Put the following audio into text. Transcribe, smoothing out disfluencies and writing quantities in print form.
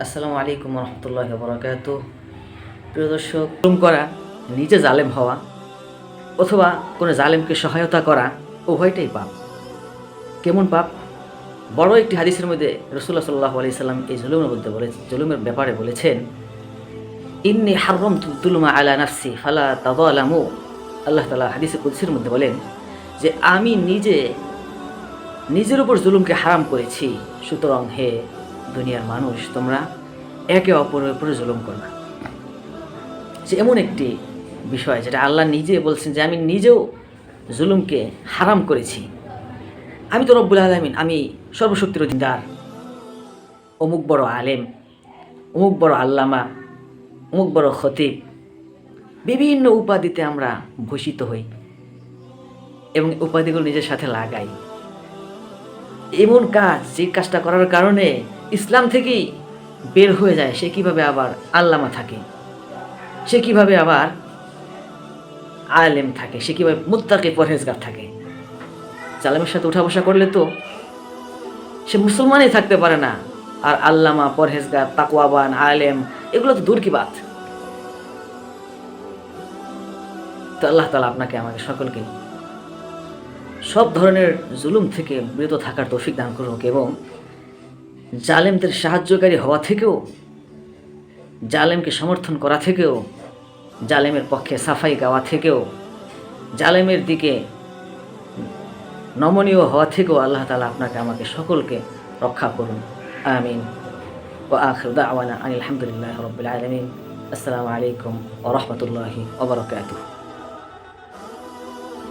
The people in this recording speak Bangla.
আসসালামু আলাইকুম রহমতুল্লাহ বরকাত। প্রিয় দর্শক, জুলুম করা, নিজে জালেম হওয়া অথবা কোনো জালেমকে সহায়তা করা উভয়টাই পাপ। কেমন পাপ? বড় একটি হাদিসের মধ্যে রাসূলুল্লাহ সাল্লাল্লাহু আলাইহি সাল্লাম এই জুলুমের ব্যাপারে বলেছেন, ইন্নী হাররামতু যুলমা আলা নাফসি ফালা তাযালামু। আল্লাহ তাআলা হাদিসে কুদসির মধ্যে বলেন যে আমি নিজের উপর জুলুমকে হারাম করেছি, সুতরাং হে দুনিয়ার মানুষ, তোমরা একে অপরের উপরে জুলুম করবে। যে এমন একটি বিষয় যেটা আল্লাহ নিজে বলছেন যে আমি নিজেও জুলুমকে হারাম করেছি। আমি তো রব্বুল আলামিন, আমি সর্বশক্তির অধিকার, অমুক বড় আলেম, অমুক বড় আল্লামা, অমুক বড় খতিব, বিভিন্ন উপাধিতে আমরা ভূষিত হই এবং উপাধিগুলো নিজের সাথে লাগাই। এমন কাজ, যে কাজটা করার কারণে ইসলাম থেকেই বের হয়ে যায়, সে কিভাবে আবার আল্লামা থাকে, সে কিভাবে আবার আলেম থাকে, সে কিভাবে মুত্তাকি পরহেজগার থাকে। জালেমের সাথে উঠা বসা করলে তো সে মুসলমানই থাকতে পারে না, আর আল্লামা, পরহেজগার, তাকওয়াবান, আলেম এগুলো তো দূর কি বাত। তো আল্লাহ তাআলা আপনাকে আমাকে সকলকে সব ধরনের জুলুম থেকে বিরত থাকার তৌফিক দান করুক এবং জালেমদের সাহায্যকারী হওয়া থেকেও, জালেমকে সমর্থন করা থেকেও, জালেমের পক্ষে সাফাই গাওয়া থেকেও, জালেমের দিকে নমনীয় হওয়া থেকেও আল্লাহ তাআলা আপনাকে আমাকে সকলকে রক্ষা করুন। আমিন। ওয়া আখিরু দাওয়ানা আনিল হামদুলিল্লাহি রাব্বিল আলামিন। আসসালামু আলাইকুম ওয়া রাহমাতুল্লাহি ওয়া বারাকাতুহু।